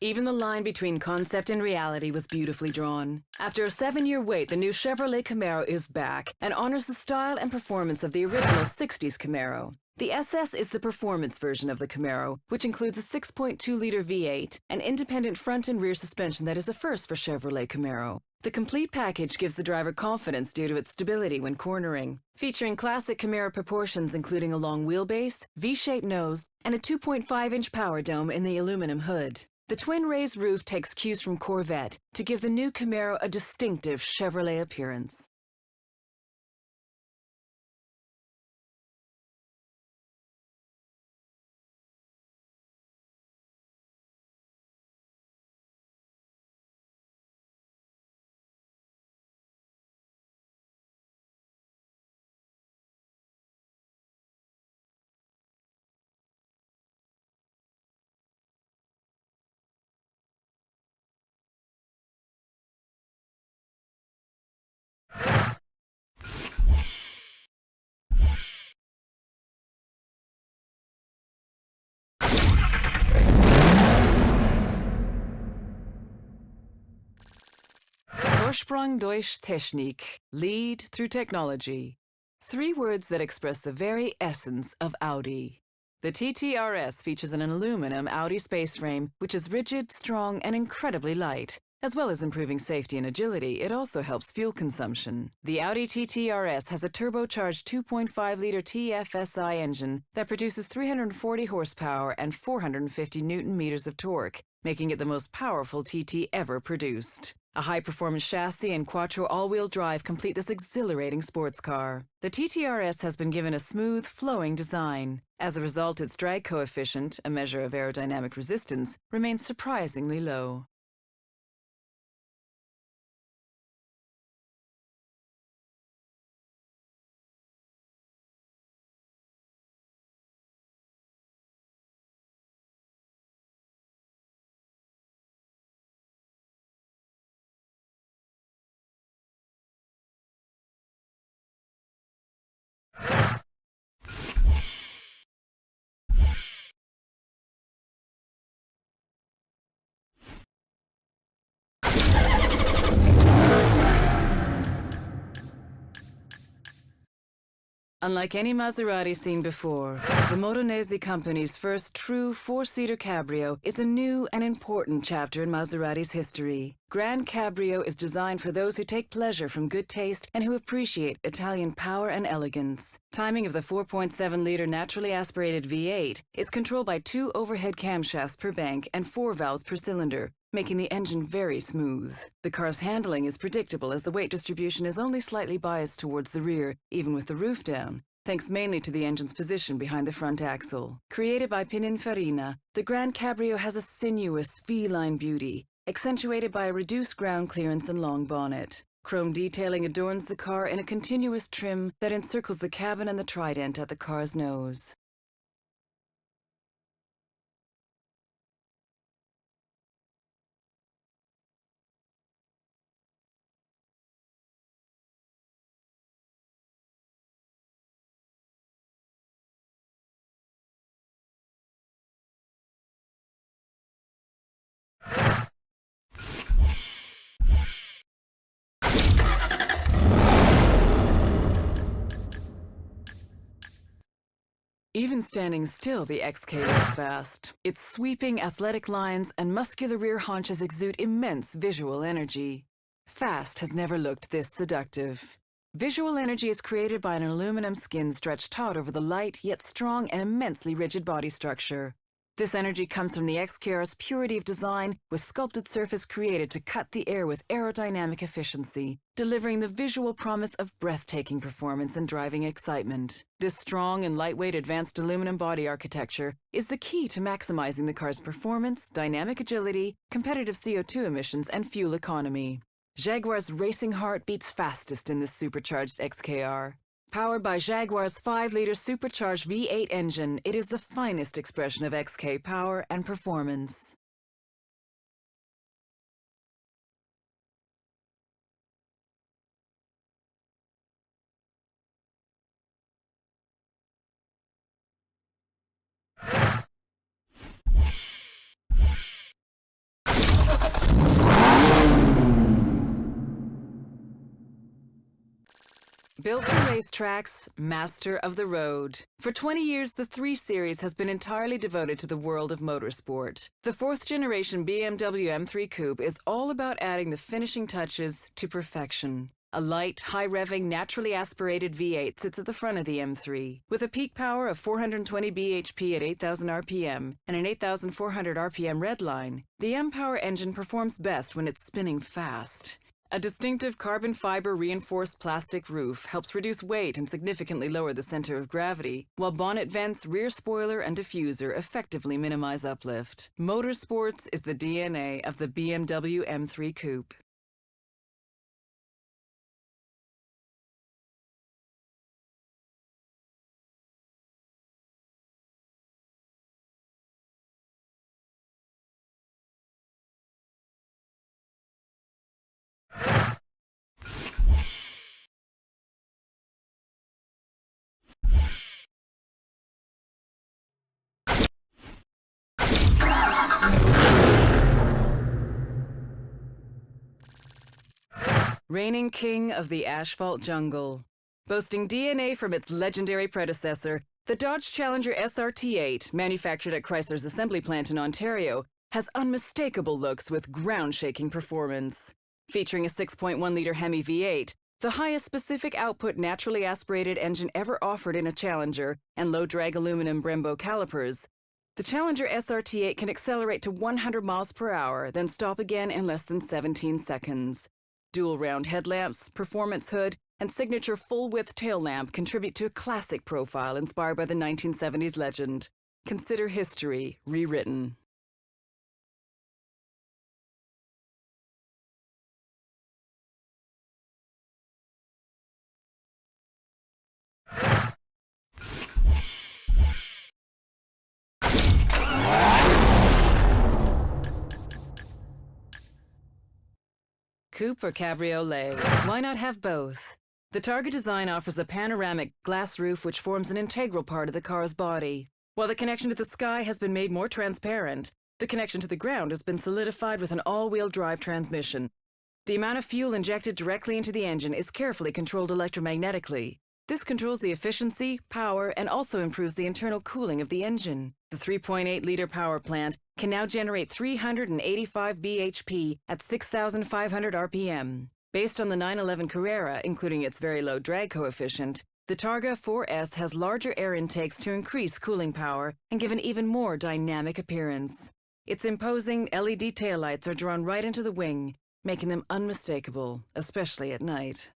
Even the line between concept and reality was beautifully drawn. After a 7-year wait, the new Chevrolet Camaro is back and honors the style and performance of the original 60s Camaro. The SS is the performance version of the Camaro, which includes a 6.2-liter V8, an independent front and rear suspension that is a first for Chevrolet Camaro. The complete package gives the driver confidence due to its stability when cornering, featuring classic Camaro proportions including a long wheelbase, V-shaped nose, and a 2.5-inch power dome in the aluminum hood. The twin raised roof takes cues from Corvette to give the new Camaro a distinctive Chevrolet appearance. Vorsprung durch Technik, lead through technology. 3 words that express the very essence of Audi. The TTRS features an aluminum Audi space frame, which is rigid, strong, and incredibly light. As well as improving safety and agility, it also helps fuel consumption. The Audi TTRS has a turbocharged 2.5-liter TFSI engine that produces 340 horsepower and 450 newton-meters of torque, making it the most powerful TT ever produced. A high-performance chassis and quattro all-wheel drive complete this exhilarating sports car. The TTRS has been given a smooth, flowing design. As a result, its drag coefficient, a measure of aerodynamic resistance, remains surprisingly low. Unlike any Maserati seen before, the Modenese company's first true 4-seater cabrio is a new and important chapter in Maserati's history. Grand Cabrio is designed for those who take pleasure from good taste and who appreciate Italian power and elegance. Timing of the 4.7-liter naturally aspirated V8 is controlled by 2 overhead camshafts per bank and 4 valves per cylinder, making the engine very smooth. The car's handling is predictable as the weight distribution is only slightly biased towards the rear, even with the roof down, thanks mainly to the engine's position behind the front axle. Created by Pininfarina, the Grand Cabrio has a sinuous, feline beauty, accentuated by a reduced ground clearance and long bonnet. Chrome detailing adorns the car in a continuous trim that encircles the cabin and the trident at the car's nose. Even standing still, the XK is fast. Its sweeping athletic lines and muscular rear haunches exude immense visual energy. Fast has never looked this seductive. Visual energy is created by an aluminum skin stretched taut over the light, yet strong and immensely rigid body structure. This energy comes from the XKR's purity of design, with sculpted surface created to cut the air with aerodynamic efficiency, delivering the visual promise of breathtaking performance and driving excitement. This strong and lightweight advanced aluminum body architecture is the key to maximizing the car's performance, dynamic agility, competitive CO2 emissions, and fuel economy. Jaguar's racing heart beats fastest in this supercharged XKR. Powered by Jaguar's 5-liter supercharged V8 engine, it is the finest expression of XK power and performance. Built for racetracks, master of the road. For 20 years, the 3 Series has been entirely devoted to the world of motorsport. The 4th generation BMW M3 Coupe is all about adding the finishing touches to perfection. A light, high-revving, naturally aspirated V8 sits at the front of the M3. With a peak power of 420 bhp at 8,000 RPM and an 8,400 RPM redline, the M-Power engine performs best when it's spinning fast. A distinctive carbon fiber reinforced plastic roof helps reduce weight and significantly lower the center of gravity, while bonnet vents, rear spoiler, and diffuser effectively minimize uplift. Motorsports is the DNA of the BMW M3 Coupe. Reigning king of the asphalt jungle. Boasting DNA from its legendary predecessor, the Dodge Challenger SRT8, manufactured at Chrysler's assembly plant in Ontario, has unmistakable looks with ground-shaking performance. Featuring a 6.1-liter Hemi V8, the highest specific output naturally aspirated engine ever offered in a Challenger, and low-drag aluminum Brembo calipers, the Challenger SRT8 can accelerate to 100 miles per hour, then stop again in less than 17 seconds. Dual round headlamps, performance hood, and signature full-width tail lamp contribute to a classic profile inspired by the 1970s legend. Consider history rewritten. Coupe or cabriolet? Why not have both? The Targa design offers a panoramic glass roof which forms an integral part of the car's body. While the connection to the sky has been made more transparent, the connection to the ground has been solidified with an all-wheel drive transmission. The amount of fuel injected directly into the engine is carefully controlled electromagnetically. This controls the efficiency, power, and also improves the internal cooling of the engine. The 3.8-liter power plant can now generate 385 bhp at 6,500 RPM. Based on the 911 Carrera, including its very low drag coefficient, the Targa 4S has larger air intakes to increase cooling power and give an even more dynamic appearance. Its imposing LED taillights are drawn right into the wing, making them unmistakable, especially at night.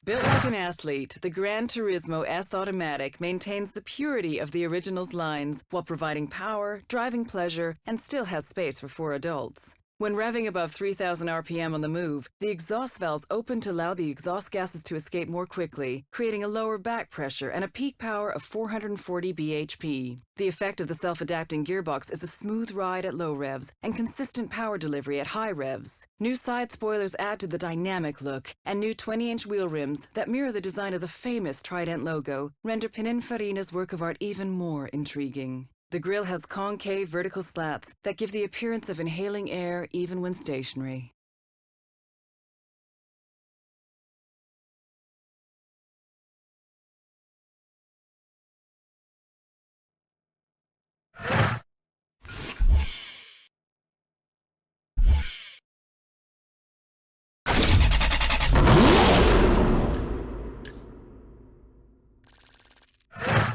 Built like an athlete, the Gran Turismo S Automatic maintains the purity of the original's lines while providing power, driving pleasure, and still has space for 4 adults. When revving above 3,000 RPM on the move, the exhaust valves open to allow the exhaust gases to escape more quickly, creating a lower back pressure and a peak power of 440 bhp. The effect of the self-adapting gearbox is a smooth ride at low revs and consistent power delivery at high revs. New side spoilers add to the dynamic look, and new 20-inch wheel rims that mirror the design of the famous Trident logo render Pininfarina's work of art even more intriguing. The grille has concave vertical slats that give the appearance of inhaling air even when stationary.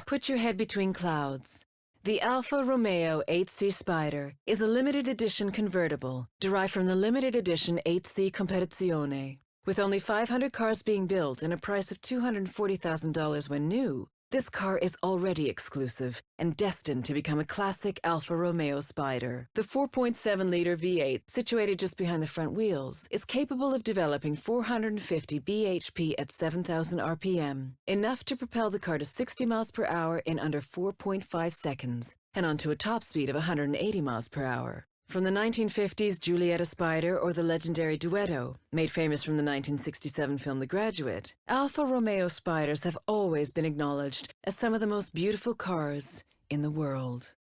Put your head between clouds. The Alfa Romeo 8C Spider is a limited edition convertible derived from the limited edition 8C Competizione. With only 500 cars being built and a price of $240,000 when new, this car is already exclusive and destined to become a classic Alfa Romeo Spider. The 4.7-liter V8, situated just behind the front wheels, is capable of developing 450 bhp at 7,000 RPM, enough to propel the car to 60 miles per hour in under 4.5 seconds, and onto a top speed of 180 miles per hour. From the 1950s Giulietta Spider or the legendary Duetto, made famous from the 1967 film The Graduate, Alfa Romeo Spiders have always been acknowledged as some of the most beautiful cars in the world.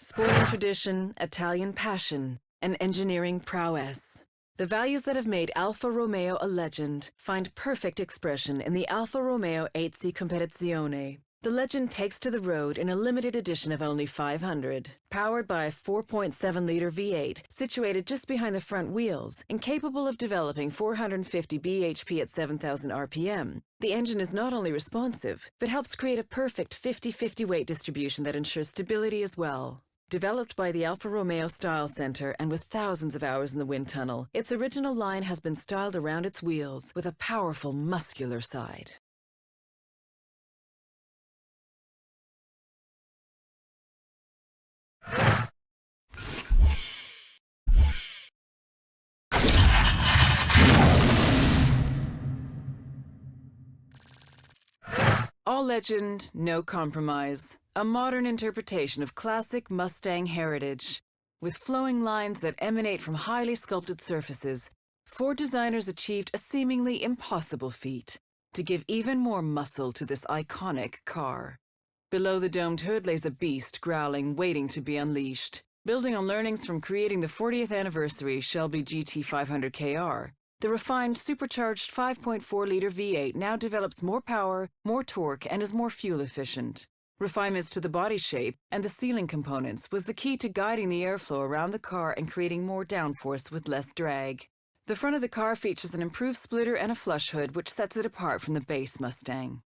Sporting tradition, Italian passion, and engineering prowess. The values that have made Alfa Romeo a legend find perfect expression in the Alfa Romeo 8C Competizione. The legend takes to the road in a limited edition of only 500. Powered by a 4.7-liter V8 situated just behind the front wheels and capable of developing 450 bhp at 7,000 RPM, the engine is not only responsive, but helps create a perfect 50-50 weight distribution that ensures stability as well. Developed by the Alfa Romeo Style Center and with thousands of hours in the wind tunnel, its original line has been styled around its wheels with a powerful, muscular side. All legend, no compromise. A modern interpretation of classic Mustang heritage. With flowing lines that emanate from highly sculpted surfaces, Ford designers achieved a seemingly impossible feat: to give even more muscle to this iconic car. Below the domed hood lays a beast growling, waiting to be unleashed. Building on learnings from creating the 40th anniversary Shelby GT 500 KR, the refined supercharged 5.4-liter V8 now develops more power, more torque, and is more fuel efficient. Refinements to the body shape and the sealing components was the key to guiding the airflow around the car and creating more downforce with less drag. The front of the car features an improved splitter and a flush hood, which sets it apart from the base Mustang.